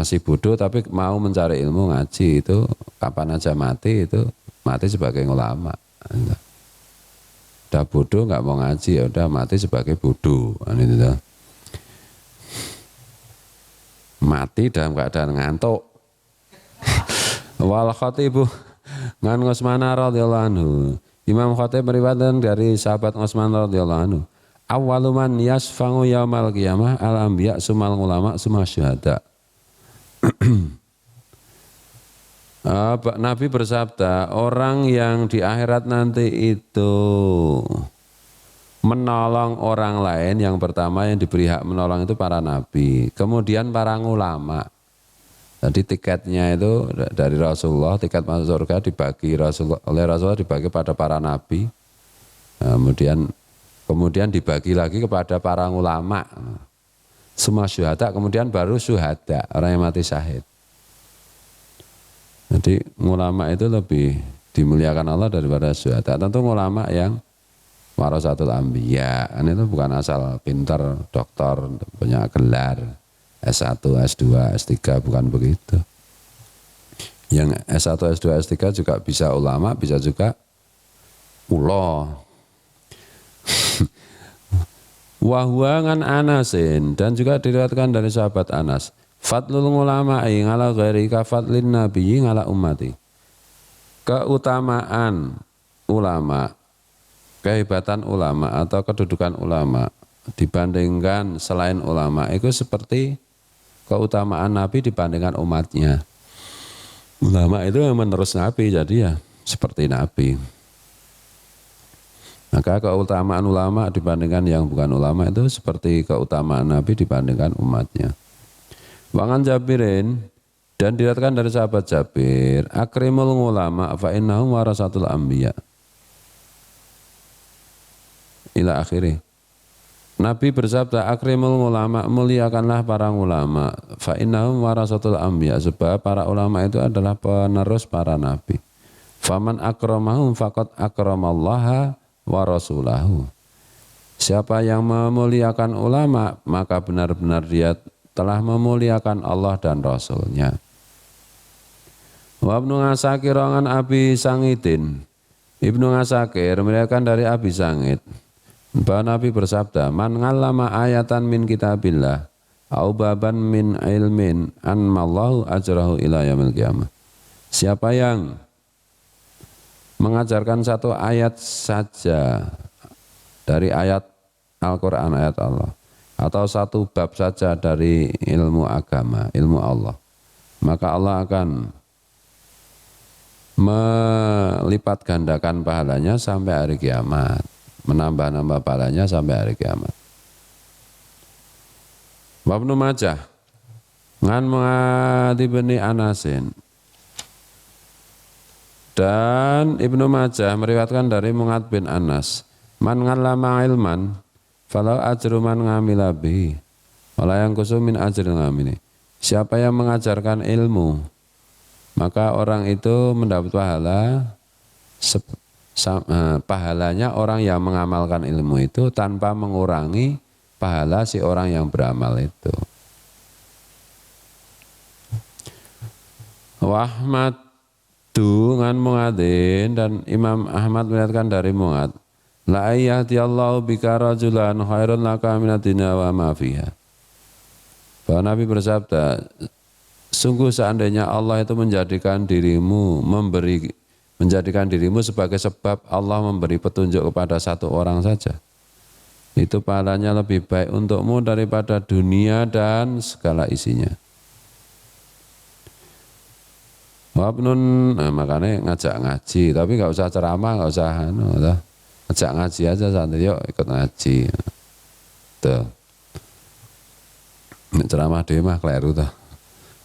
masih bodoh tapi mau mencari ilmu ngaji itu kapan aja mati itu mati sebagai ulama. Udah bodoh nggak mau ngaji ya udah mati sebagai bodoh. Itu mati dalam keadaan ngantuk. Wal khatibu ngan Utsman radhiyallahu anhu. Imam Khatib meriwayatkan dari sahabat Utsman radhiyallahu anhu. Awwaluman yasfa'u yaumal qiyamah al-anbiya sumal ulama sumal syuhada. Nabi bersabda, orang yang di akhirat nanti itu menolong orang lain, yang pertama yang diberi hak menolong itu para nabi, kemudian para ulama. Jadi tiketnya itu dari Rasulullah, tiket masuk surga dibagi oleh Rasulullah dibagi pada para nabi, kemudian dibagi lagi kepada para ulama, semua syuhada, kemudian baru syuhada, orang yang mati syahid. Jadi ulama itu lebih dimuliakan Allah daripada syuhada. Tentu ulama yang warasatul anbiya, itu bukan asal pintar, doktor, punya gelar S1, S2, S3, bukan begitu. Yang S1, S2, S3 juga bisa ulama, bisa juga ulo. Wahwangan Anasin, dan juga diriwayatkan dari sahabat Anas. Fadlul ulama ngala ghairika fadlin nabiyyi ngala ummati. Keutamaan ulama, kehebatan ulama atau kedudukan ulama dibandingkan selain ulama itu seperti keutamaan Nabi dibandingkan umatnya. Ulama itu yang menerus Nabi, jadi ya seperti Nabi. Maka keutamaan ulama dibandingkan yang bukan ulama itu seperti keutamaan Nabi dibandingkan umatnya. Wangan Jabirin, dan diriwayatkan dari sahabat Jabir, akrimul ulama fa innahum warasatul anbiya. Ila akhirih. Nabi bersabda, akrimul ulama, muliakanlah para ulama, fa innahum warasatul anbiya, sebab para ulama itu adalah penerus para nabi. Faman akramahum faqad akramallaha wa rasulahu. Siapa yang memuliakan ulama, maka benar-benar dia telah memuliakan Allah dan Rasulnya. Wa Ibnu Asakir an Abi Sangidin. Ibnu Asakir meriwayatkan dari Abi Sangid bahwa Nabi bersabda, man ngallama ayatan min kitabillah au baban min ilmin anmallahu ajrahu ila yaumil qiyamah. Siapa yang mengajarkan satu ayat saja dari ayat Al-Quran, ayat Allah, atau satu bab saja dari ilmu agama, ilmu Allah, maka Allah akan melipat gandakan pahalanya sampai hari kiamat, menambah-nambah pahalanya sampai hari kiamat. Ibnu Majah ngan Mu'adz bin Anasin, dan Ibnu Majah meriwayatkan dari Mu'adz bin Anas, man ngallama ilman falau ajru man ngamila bihi wala yang kusumin ajril ngamini. Siapa yang mengajarkan ilmu, maka orang itu mendapat pahalanya orang yang mengamalkan ilmu itu tanpa mengurangi pahala si orang yang beramal itu. Wahmadu ngan Mu'adzin, dan Imam Ahmad melihatkan dari Mu'adz, la ayyadiyallahu bika rajulan khairun laka minad dunya wa ma fiha. Bahwa Nabi bersabda, sungguh seandainya Allah itu menjadikan dirimu sebagai sebab Allah memberi petunjuk kepada satu orang saja, itu pahalanya lebih baik untukmu daripada dunia dan segala isinya. Makanya ngajak ngaji, tapi nggak usah ceramah, nggak usah ngajak ngaji aja, santai, yuk ikut ngaji. Tuh. Ceramah dhewe mah kleru tuh.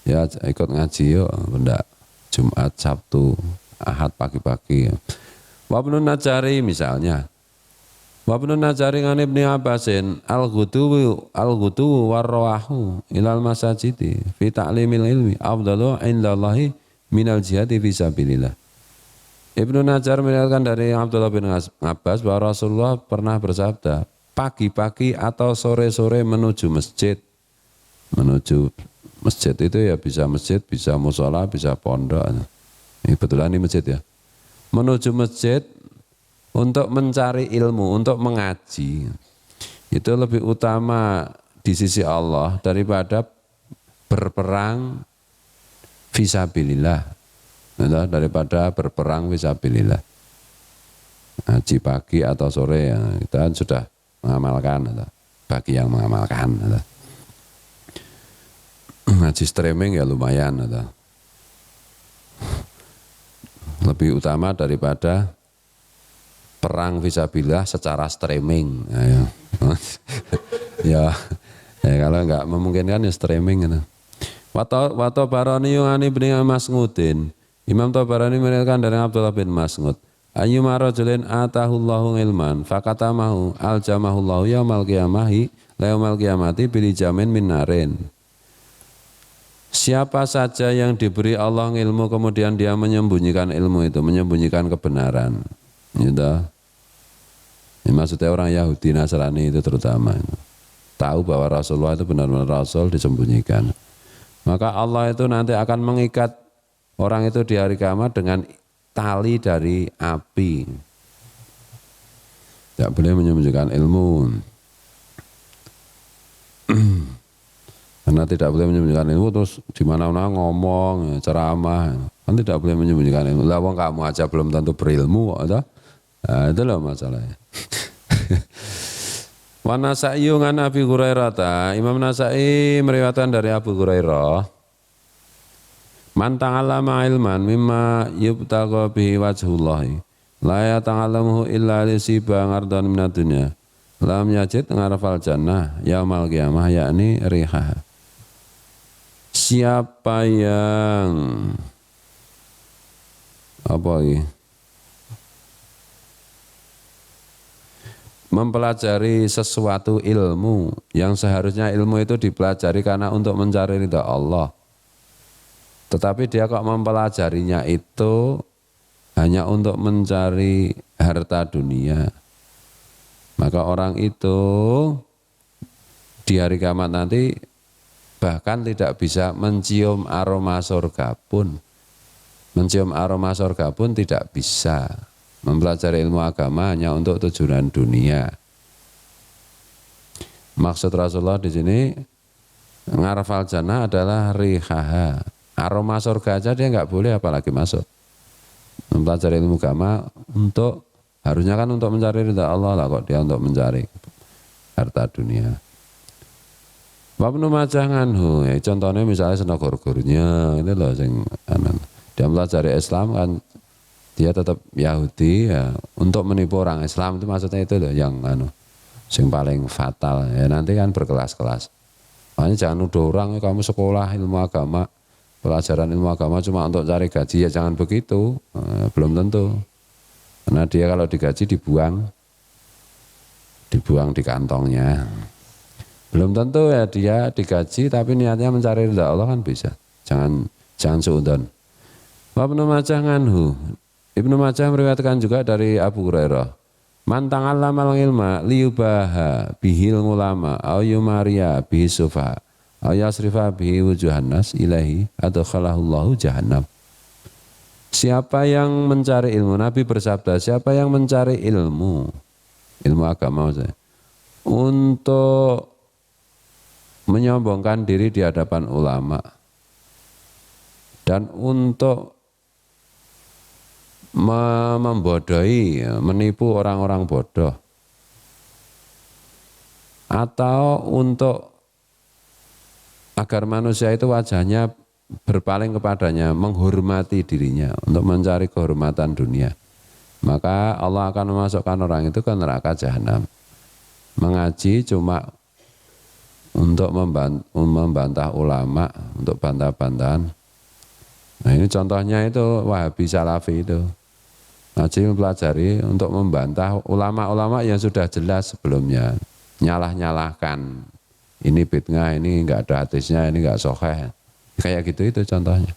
Ya ikut ngaji yuk, benda Jumat, Sabtu, Ahad pagi-pagi. Wa Ibnu Najari misalnya. Wa Ibnu Najari ngan Ibnu Abbasin al-ghudu warrawahu ilal masajidi fi ta'limil ilmi afdalu indallahi minal jihadi fi sabilillah. Ibnu Najjar meriwayatkan dari Abdullah bin Abbas bahwa Rasulullah pernah bersabda, pagi-pagi atau sore-sore menuju masjid, menuju Masjid itu ya bisa masjid, bisa musola, bisa pondok. Ini kebetulan ini masjid ya. Menuju masjid untuk mencari ilmu, untuk mengaji. Itu lebih utama di sisi Allah daripada berperang fisabilillah. Daripada berperang fisabilillah. Ngaji pagi atau sore ya, kita sudah mengamalkan, bagi yang mengamalkan. Ngaji streaming ya lumayan. Lebih utama daripada perang fisabilillah secara streaming. Ya, kalau enggak memungkinkan ya streaming. Wa Tabarani ani bin Mas'udin. Imam Tabarani meriwayatkan dari Abdullah bin Mas'ud. Ayyuma rajulin atahullahu ilman fakatamahu aljamahullahu yaumal qiyamati yaumal qiyamati bil jamin min narin. Siapa saja yang diberi Allah ilmu kemudian dia menyembunyikan ilmu itu, menyembunyikan kebenaran. Gitu. Ini maksudnya orang Yahudi Nasrani itu terutama. Tahu bahwa Rasulullah itu benar-benar Rasul disembunyikan. Maka Allah itu nanti akan mengikat orang itu di hari kiamat dengan tali dari api. Tidak boleh menyembunyikan ilmu. Karena tidak boleh menyembunyikan ilmu terus di mana-mana ngomong, ceramah. Kan tidak boleh menyembunyikan ilmu. Lah wong kamu aja belum tentu berilmu kok. Nah, itulah masalahnya. Wa Nasa'i an Abi Hurairah. Imam Nasa'i meriwayatkan dari Abu Hurairah. Man ta'allama ilman mimma yubtagha bihi wajhullahi la yata'allamuhu illa lisiba ngardan minad dunya lam yajid ngarfal jannah yaumal qiyamah yakni rihaha. Siapa yang mempelajari sesuatu ilmu yang seharusnya ilmu itu dipelajari karena untuk mencari ridha Allah, tetapi dia kok mempelajarinya itu hanya untuk mencari harta dunia, maka orang itu di hari kiamat nanti bahkan tidak bisa mencium aroma surga pun. Mencium aroma surga pun tidak bisa. Mempelajari ilmu agama hanya untuk tujuan dunia. Maksud Rasulullah di sini ngarfal jannah adalah rihaha. Aroma surga aja dia nggak boleh apalagi masuk. Mempelajari ilmu agama untuk harusnya kan untuk mencari ridha Allah lah, kok dia untuk mencari harta dunia. Wabnu Majah nganhu, contohnya misalnya senogor-gornya itu loh sing dia mempelajari Islam kan dia tetap Yahudi ya, untuk menipu orang Islam itu maksudnya itu loh yang sing paling fatal ya, nanti kan berkelas-kelas. Makanya jangan nuduh orang kamu sekolah ilmu agama, pelajaran ilmu agama cuma untuk cari gaji, ya jangan begitu. Belum tentu. Karena dia kalau digaji dibuang di kantongnya. Belum tentu ya dia digaji tapi niatnya mencari ridha Allah kan bisa. Jangan suudzon. Ibnu Majah nganhu. Ibnu Majah meriwayatkan juga dari Abu Hurairah. Man ta'allamal ilma liyubaha bihil ulama au yumaria bihi sufa au yasrifa bihi wujuhan nas ilahi adkhalahullahu jahannam. Siapa yang mencari ilmu, Nabi bersabda, siapa yang mencari ilmu agama maksudnya, untuk menyombongkan diri di hadapan ulama dan untuk membodohi, menipu orang-orang bodoh, atau untuk agar manusia itu wajahnya berpaling kepadanya, menghormati dirinya, untuk mencari kehormatan dunia, maka Allah akan memasukkan orang itu ke neraka jahanam. Mengaji cuma untuk membantah ulama, untuk bantah-bantahan. Nah ini contohnya itu Wahabi Salafi itu. Ngaji mempelajari untuk membantah ulama-ulama yang sudah jelas sebelumnya. Nyalah-nyalahkan. Ini bid'ah, ini enggak ada hadisnya, ini enggak sahih. Kayak gitu itu contohnya.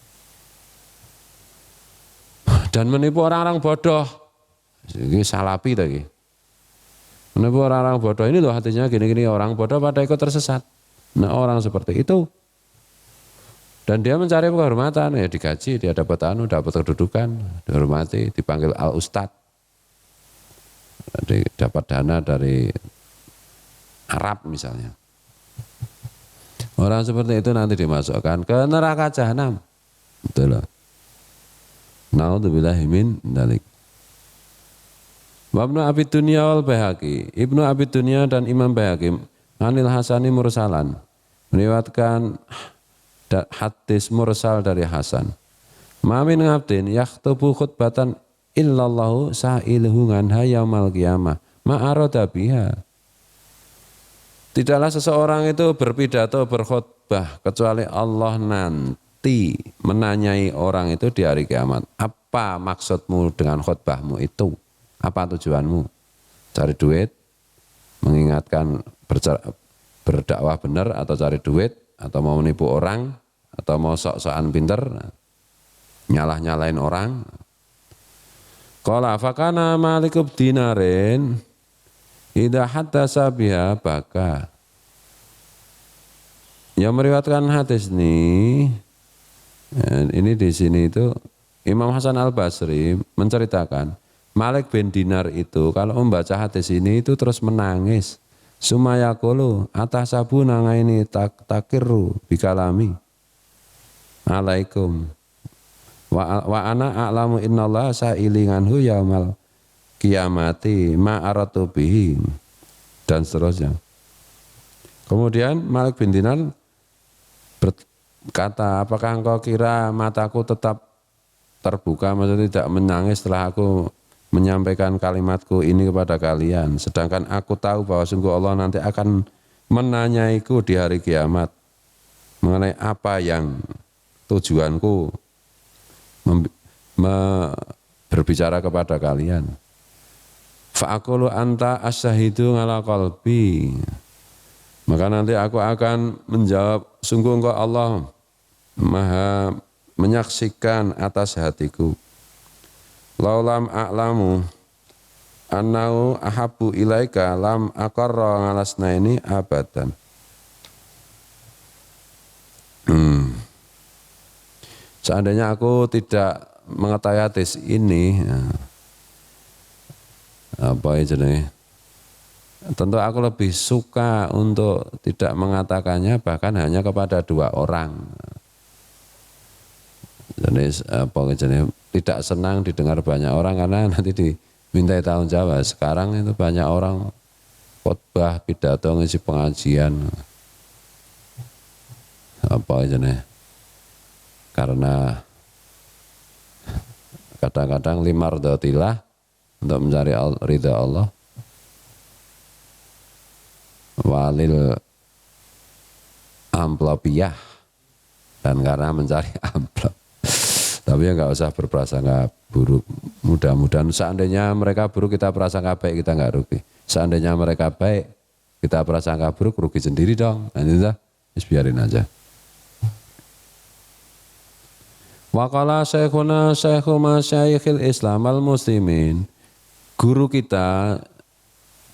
Dan menipu orang-orang bodoh. Ini Salafi tadi. Menipu orang-orang bodoh, ini loh hatinya gini-gini, orang bodoh pada ikut tersesat. Nah orang seperti itu Dan dia mencari kehormatan, ya digaji, dia dapat dapat kedudukan, dihormati, dipanggil al-ustad. Jadi dapat dana dari Arab misalnya. Orang seperti itu nanti dimasukkan ke neraka jahanam. Betul loh. Naudzubillahi min dzalik. Wa Ibnu Abi Dunya wal Baihaqi. Ibnu Abi Dunya dan Imam Baihaqi Anil Hasani mursalan meriwayatkan hadis mursal dari Hasan. Ma min ngabdin yakhutubu khutbatan illallahu sa'iluhu anha yaumal qiyamah ma arada biha. Tidaklah seseorang itu berpidato berkhutbah kecuali Allah nanti menanyai orang itu di hari kiamat. Apa maksudmu dengan khutbahmu itu? Apa tujuanmu? Cari duit, mengingatkan berdakwah benar atau cari duit, atau mau menipu orang, atau mau sok-sokan pinter, nyalah-nyalain orang. Qala fakana malikub dinarin idza haddasa biha baka. Yang meriwayatkan hadis ini di sini itu Imam Hasan Al-Basri menceritakan Malik bin Dinar itu kalau membaca hadis ini itu terus menangis. Sumayaqulu atasabu nangaini takiru bikalami alaikum wa ana a'lamu innallaha sa'ilinganhu yaumal qiyamati ma aratu bihi dan seterusnya. Kemudian Malik bin Dinar berkata, apakah engkau kira mataku tetap terbuka, maksudnya tidak menangis setelah aku menyampaikan kalimatku ini kepada kalian, sedangkan aku tahu bahwa sungguh Allah nanti akan menanyaiku di hari kiamat mengenai apa yang tujuanku berbicara kepada kalian. Fa'aqulu anta asyahidu ala qalbi. Maka nanti aku akan menjawab, sungguh engkau Allah Maha menyaksikan atas hatiku. Laulam a'lamu annahu ahabbu ilaika lam aqarra ngalasna ini abadan. Seandainya aku tidak mengetahui hadis ini, apa ini? Tentu aku lebih suka untuk tidak mengatakannya, bahkan hanya kepada dua orang. Jadi tidak senang didengar banyak orang karena nanti dimintai tanggung jawab. Sekarang itu banyak orang khotbah, pidato, ngisi pengajian. Apa ini? Karena kadang-kadang limardotillah untuk mencari ridha Allah. Walil amplopiyah dan karena mencari amplop. Tapi ya nggak usah berprasangka buruk. Mudah-mudahan seandainya mereka buruk kita prasangka baik, kita nggak rugi. Seandainya mereka baik kita prasangka buruk, rugi sendiri dong. Nanti biarin aja. Waqala syekhuna syekhu masyayikhil Islam al-muslimin. Guru kita,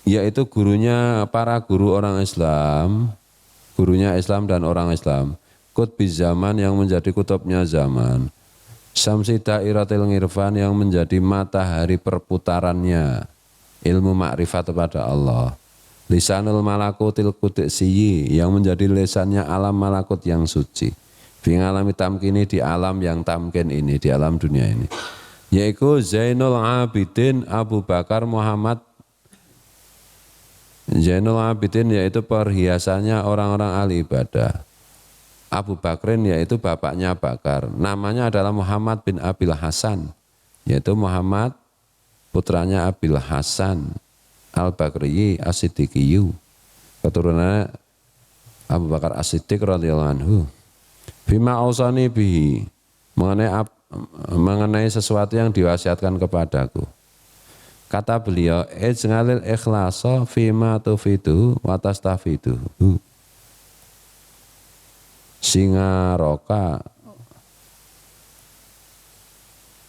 yaitu gurunya para guru orang Islam, gurunya Islam dan orang Islam, kutbi zaman yang menjadi kutubnya zaman, Syamsi dairatil ngirfan yang menjadi matahari perputarannya ilmu makrifat kepada Allah, lisanul malakutil qudsiyi yang menjadi lisannya alam malakut yang suci, fi alami tamkini di alam yang tamkin ini, di alam dunia ini, yaitu Zainul Abidin Abu Bakar Muhammad. Zainul Abidin yaitu perhiasannya orang-orang ahli ibadah. Abu Bakrin yaitu bapaknya Bakar. Namanya adalah Muhammad bin Abil Hasan, yaitu Muhammad putranya Abil Hasan Al-Bakriyi As-Siddiqiyu. Keturunannya Abu Bakar As-Siddiq radhiyallahu anhu. Bima ausani bihi, mengenai sesuatu yang diwasiatkan kepadaku. Kata beliau, ij'alil ikhlasa fima tufidu wa tastafiduhu. Singaroka,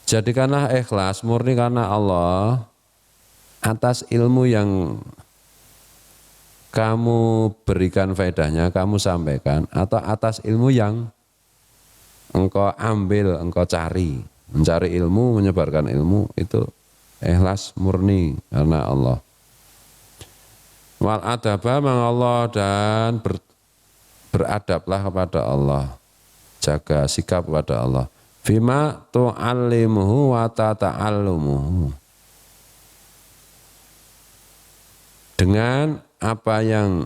jadikanlah ikhlas murni karena Allah atas ilmu yang kamu berikan faedahnya, kamu sampaikan, atau atas ilmu yang engkau ambil, engkau cari. Mencari ilmu, menyebarkan ilmu itu ikhlas murni karena Allah. Wal adaba mang Allah dan beradablah kepada Allah. Jaga sikap kepada Allah. Fima tu'allimuhu wa tata'allumuhu. Dengan apa yang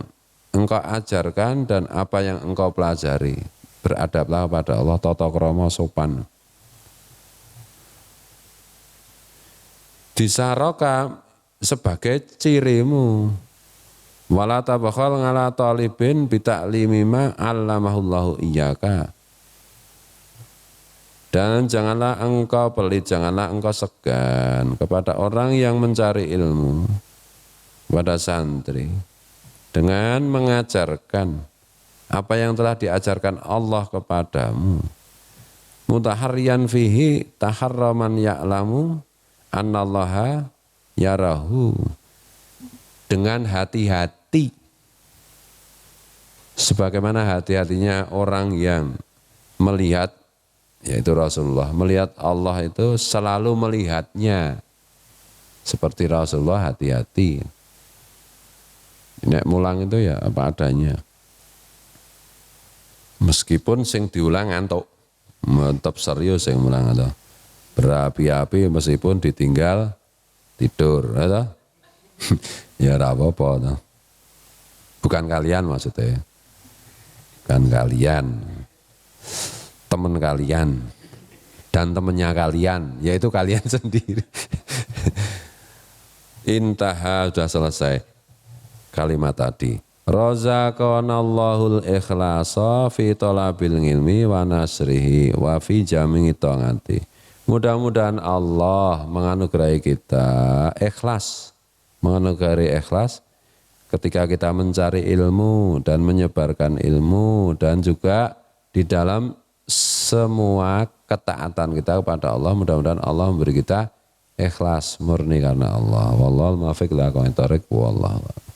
engkau ajarkan dan apa yang engkau pelajari. Beradablah kepada Allah, tata krama sopan. Disaraka sebagai cirimu. Wala tabakhal ngala talibin bita'limi ma 'allamahullahu iyyaka. Dan janganlah engkau pelit, janganlah engkau segan kepada orang yang mencari ilmu, pada santri, dengan mengajarkan apa yang telah diajarkan Allah kepadamu. Mutaharriyan fihi taharraman ya'lamu annallaha yarahu. Dengan hati-hati, sebagaimana hati-hatinya orang yang melihat, yaitu Rasulullah, melihat Allah itu selalu melihatnya. Seperti Rasulullah, hati-hati. Nek mulang itu ya apa adanya. Meskipun sing diulang ngantuk, mantap serius yang mulang itu. Berapi-api meskipun ditinggal tidur, ya. Ya apa-apa. Bukan kalian maksudnya. Bukan kalian. Teman kalian dan temannya kalian, yaitu kalian sendiri. Intaha, sudah selesai kalimat tadi. Razaqanallahul ikhlasa fi talabil ilmi wa nasrihi wa fi jami'i ta'ati. Mudah-mudahan Allah menganugerahi kita ikhlas, menganugerahi ikhlas ketika kita mencari ilmu dan menyebarkan ilmu, dan juga di dalam semua ketaatan kita kepada Allah. Mudah-mudahan Allah memberi kita ikhlas murni karena Allah. Wallahul muwaffiq ila aqwamit thoriq. Wallahu